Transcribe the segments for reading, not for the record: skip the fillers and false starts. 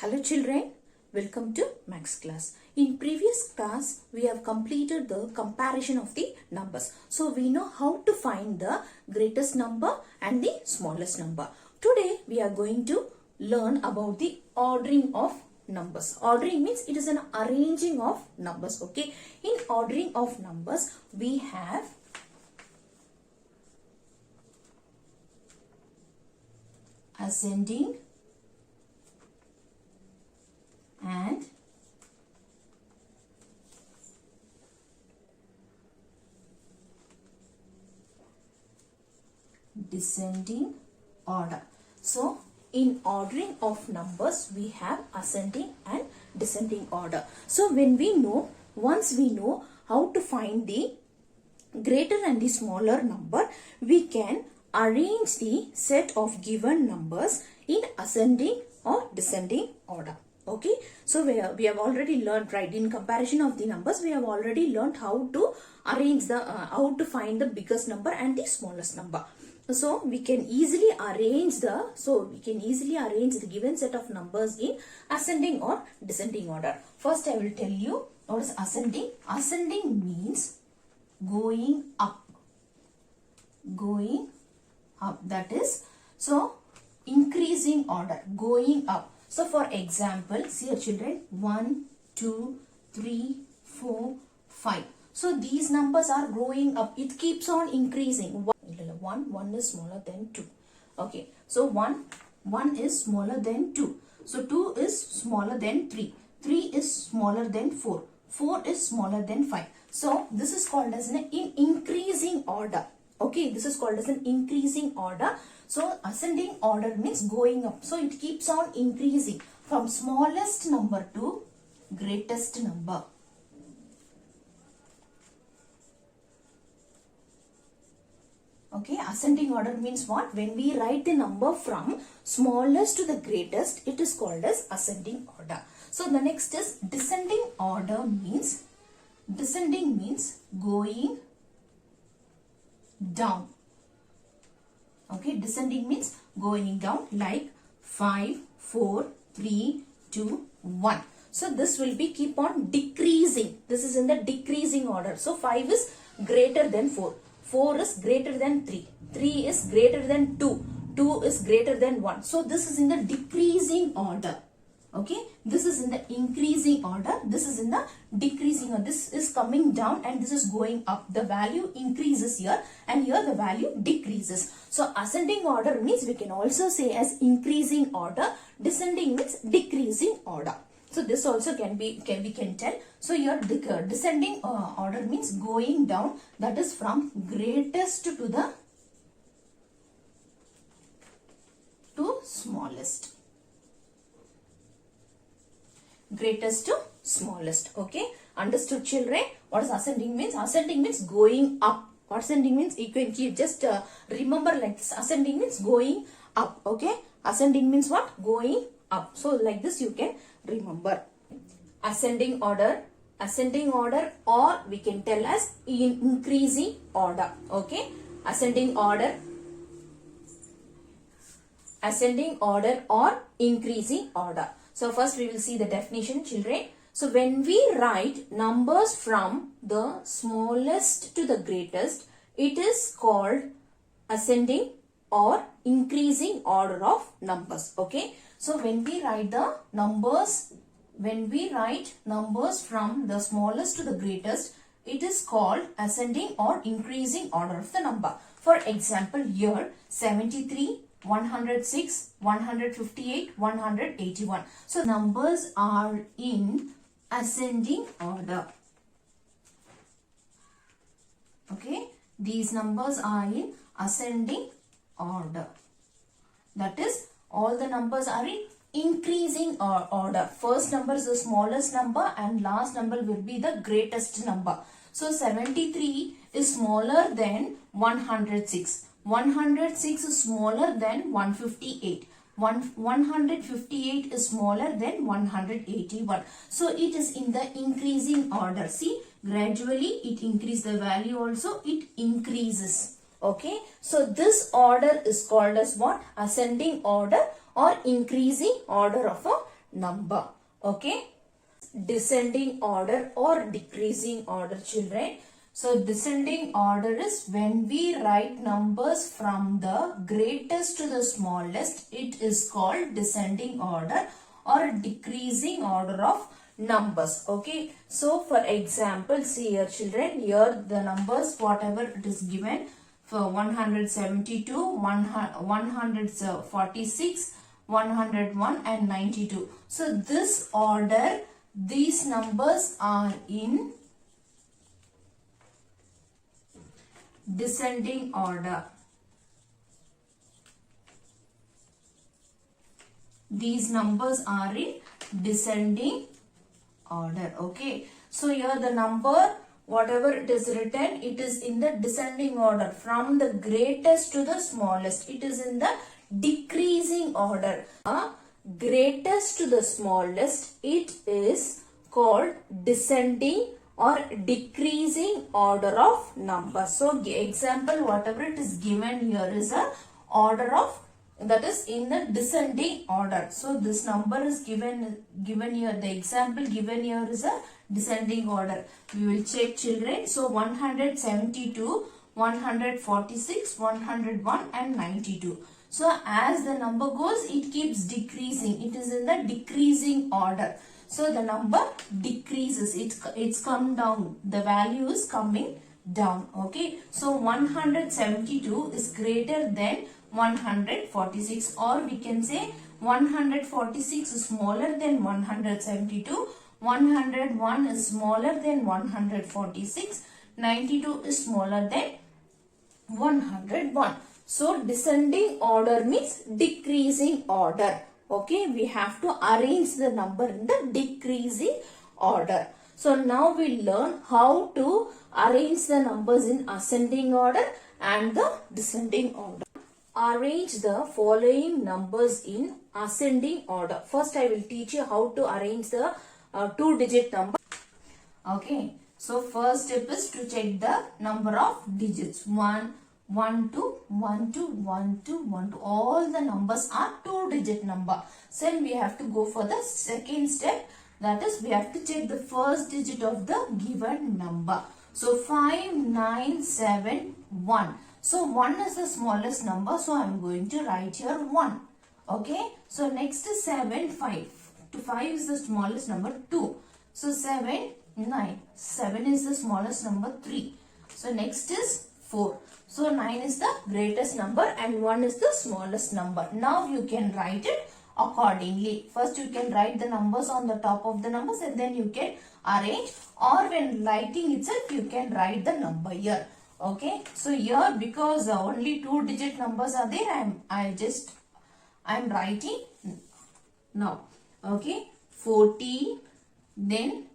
Hello children, welcome to Max class. In previous class, we have completed the comparison of the numbers. So we know how to find the greatest number and the smallest number. Today we are going to learn about the ordering of numbers. Ordering means it is an arranging of numbers. Okay. In ordering of numbers, we have ascending and descending order. So in ordering of numbers we have ascending and descending order. So once we know how to find the greater and the smaller number, we can arrange the set of given numbers in ascending or descending order. Okay, so we have already learned, right, in comparison of the numbers we have already learned how to arrange the how to find the biggest number and the smallest number. So we can easily arrange the given set of numbers in ascending or descending order. First I will tell you what is ascending. Ascending means going up, that is, so increasing order, going up. So for example, see here children, 1, 2, 3, 4, 5. So these numbers are growing up. It keeps on increasing. 1 is smaller than 2. Okay. So 1 is smaller than 2. So 2 is smaller than 3. 3 is smaller than 4. 4 is smaller than 5. So this is called as an increasing order. Okay, this is called as an increasing order. So ascending order means going up. So it keeps on increasing from smallest number to greatest number. Okay, ascending order means what? When we write the number from smallest to the greatest, it is called as ascending order. So the next is descending order means going down. Okay, descending means going down, like 5, 4, 3, 2, 1. So this will be keep on decreasing. This is in the decreasing order. So 5 is greater than 4. 4 is greater than 3. 3 is greater than 2. 2 is greater than 1. So this is in the decreasing order. Okay, this is in the increasing order, this is in the decreasing order. This is coming down and this is going up. The value increases here and here the value decreases. So ascending order means we can also say as increasing order. Descending means decreasing order. So this also we can tell. So your descending order means going down, that is from greatest to smallest. Greatest to smallest. Okay, understood children? What is ascending means? Ascending means going up. Ascending means you can just remember like this. Ascending means going up. Okay, ascending means what? Going up. So like this you can remember. Ascending order, or we can tell as increasing order. Okay, ascending order or increasing order. So first we will see the definition, children. So when we write numbers from the smallest to the greatest, it is called ascending or increasing order of numbers. Okay. So when we write numbers from the smallest to the greatest, it is called ascending or increasing order of the number. For example, here 73, 106, 158, 181. So numbers are in ascending order. Okay, these numbers are in ascending order. That is, all the numbers are in increasing order. First number is the smallest number and last number will be the greatest number. So 73 is smaller than 106. 106 is smaller than 158. 158 is smaller than 181. So it is in the increasing order. See, gradually it increases the value also. It increases. Okay. So this order is called as what? Ascending order or increasing order of a number. Okay. Descending order or decreasing order, children. So descending order is when we write numbers from the greatest to the smallest. It is called descending order or decreasing order of numbers. Okay. So for example, see here, children, here the numbers whatever it is given for 172, 146, 101 and 92. So this order, these numbers are in descending order. These numbers are in descending order. Okay. So here the number, whatever it is written, it is in the descending order from the greatest to the smallest. It is in the decreasing order. Greatest to the smallest, it is called descending or decreasing order of numbers. So example, whatever it is given here is a order of, that is in the descending order. So this number is given here, the example given here is a descending order. We will check, children. So 172, 146, 101 and 92. So as the number goes, it keeps decreasing. It is in the decreasing order. So the number decreases. It's come down. The value is coming down. Okay. So 172 is greater than 146, or we can say 146 is smaller than 172. 101 is smaller than 146. 92 is smaller than 101. So descending order means decreasing order. Okay, we have to arrange the number in the decreasing order. So now we learn how to arrange the numbers in ascending order and the descending order. Arrange the following numbers in ascending order. First I will teach you how to arrange the two-digit number. Okay, so first step is to check the number of digits. 1, 1, 2, 1, 2, 1, 2, 1, 2. All the numbers are two-digit number. So we have to go for the second step. That is, we have to check the first digit of the given number. So 5, 9, 7, 1. So 1 is the smallest number. So I am going to write here 1. Okay. So next is 7, 5. To 5 is the smallest number, 2. So 7, 9. 7 is the smallest number, 3. So next is 4. So 9 is the greatest number and 1 is the smallest number. Now you can write it accordingly. First you can write the numbers on the top of the numbers and then you can arrange, or when writing itself you can write the number here. Okay. So here, because only two-digit numbers are there, I am writing now. Okay. 14. Then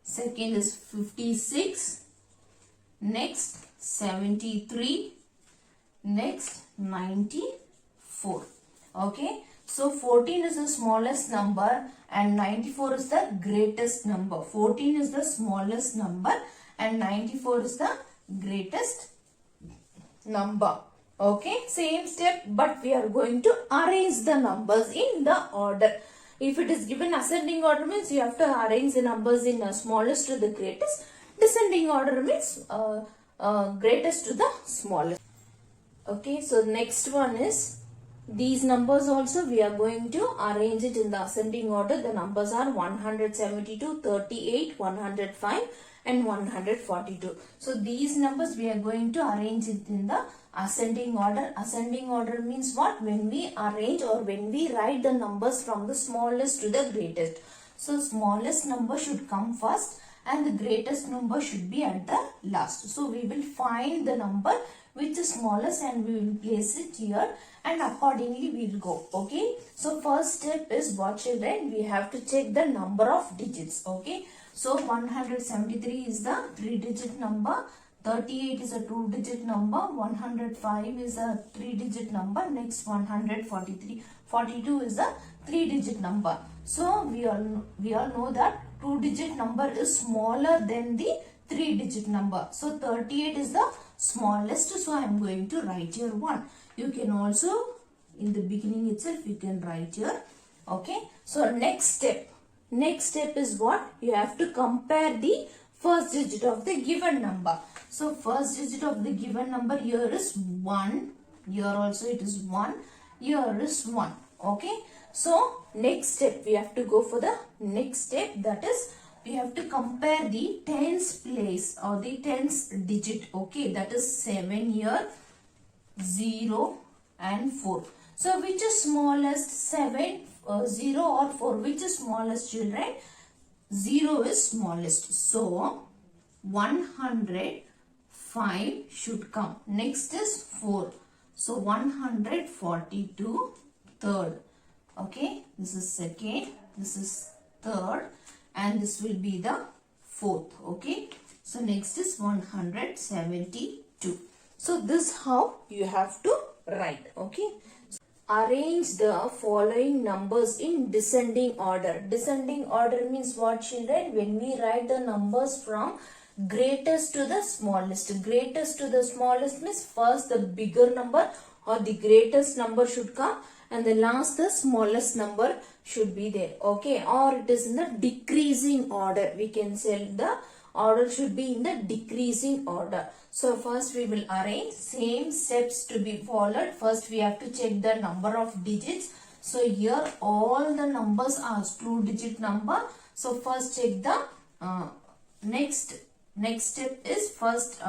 second is 56. Next 73. Next 94. Okay. So 14 is the smallest number and 94 is the greatest number. 14 is the smallest number and 94 is the greatest number. Okay. Same step, but we are going to arrange the numbers in the order. If it is given ascending order means you have to arrange the numbers in smallest to the greatest. Descending order means greatest to the smallest. Okay. So next one is, these numbers also we are going to arrange it in the ascending order. The numbers are 172, 38, 105 and 142. So these numbers we are going to arrange it in the ascending order. Ascending order means what? When we arrange or when we write the numbers from the smallest to the greatest. So smallest number should come first and the greatest number should be at the last. So we will find the number which is smallest and we will place it here and accordingly we will go. Okay. So first step is what, children? We have to check the number of digits. Okay. So 173 is the 3-digit number. 38 is a 2-digit number. 105 is a 3-digit number. Next 143. 42 is a 3-digit number. So we all know that 2-digit number is smaller than the 3-digit number. So 38 is the smallest. So I am going to write here 1. You can also, in the beginning itself, you can write here Okay, so next step is what? You have to compare the first digit of the given number. So first digit of the given number here is 1, here also it is 1, here is 1. Okay, so next step we have to go for the next step, that is we have to compare the tens place or the tens digit. Okay, that is 7 here, 0 and 4. So which is smallest? 7, 0 or 4? Which is smallest, children? 0 is smallest. So 105 should come. Next is 4. So 142 third. Okay, this is second, this is third, and this will be the fourth. Okay, so next is 172. So this how you have to write. Okay, arrange the following numbers in descending order. Descending order means what, children? When we write the numbers from greatest to the smallest. Greatest to the smallest means first the bigger number or the greatest number should come, and the last the smallest number should be there. Okay, or it is in the decreasing order. We can say the order should be in the decreasing order. So first we will arrange, same steps to be followed. First we have to check the number of digits. So here all the numbers are 2-digit number. So first check the next step is first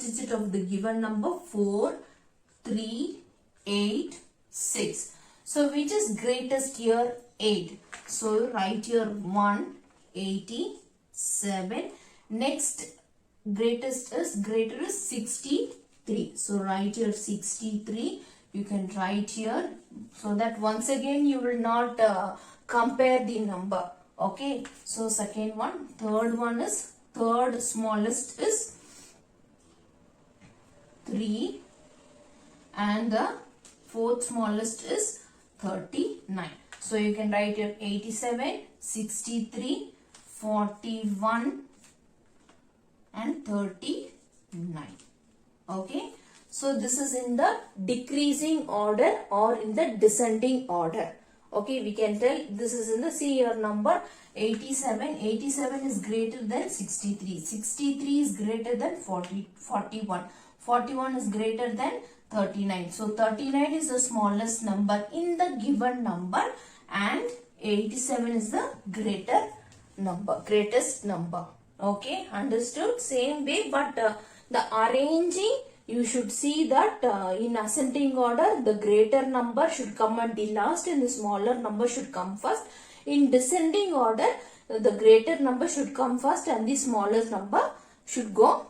digit of the given number 4, 3, 8, 6. So which is greatest here? 8. So write here 187. Next greatest is greater is 63. So write here 63. You can write here so that once again you will not compare the number. Okay. So second one, third one is third smallest is 3 and the fourth smallest is 39. So you can write here 87, 63, 41 and 39. Okay. So this is in the decreasing order or in the descending order. Okay, we can tell this is in the, see your number 87. 87 is greater than 63. 63 is greater than 41. 41 is greater than 39. So 39 is the smallest number in the given number and 87 is the greatest number. Okay, understood? Same way, but the arranging, you should see that in ascending order, the greater number should come at the last and the smaller number should come first. In descending order, the greater number should come first and the smallest number should go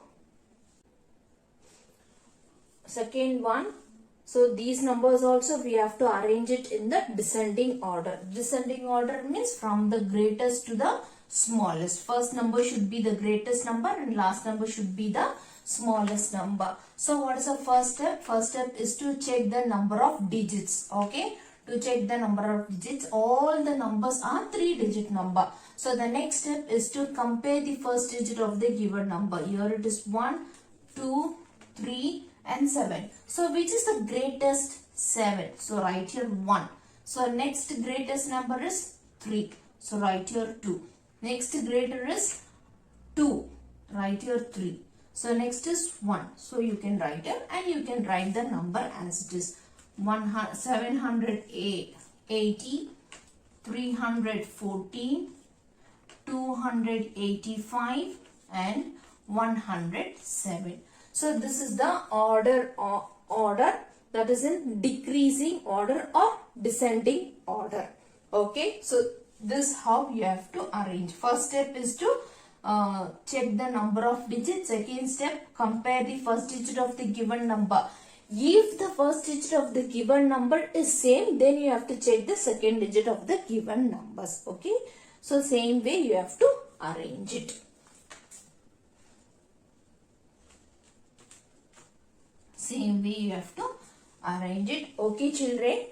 second one. So these numbers also we have to arrange it in the descending order. Descending order means from the greatest to the smallest. First number should be the greatest number and last number should be the smallest number. So what is the first step? First step is to check the number of digits. Okay, to check the number of digits, all the numbers are 3-digit number. So the next step is to compare the first digit of the given number. Here it is 1, 2, 3 and 7. So which is the greatest? 7. So write here 1. So next greatest number is 3. So write here 2. Next greater is 2. Write here 3. So next is 1. So you can write it and you can write the number as it is. 780, 314, 285 and 107. So this is the order that is in decreasing order or descending order. Okay, so this how you have to arrange. First step is to check the number of digits. Second step, compare the first digit of the given number. If the first digit of the given number is same, then you have to check the second digit of the given numbers. Okay, so same way you have to arrange it. Same way you have to arrange it. Okay children.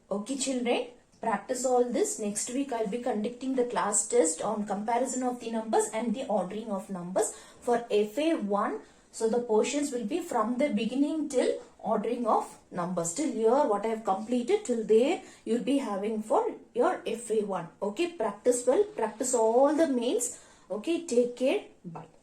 Okay children. Practice all this. Next week I'll be conducting the class test on comparison of the numbers and the ordering of numbers for FA1. So the portions will be from the beginning till ordering of numbers. Till here what I have completed, till there you'll be having for your FA1. Okay, practice well, practice all the mains. Okay, take care, bye.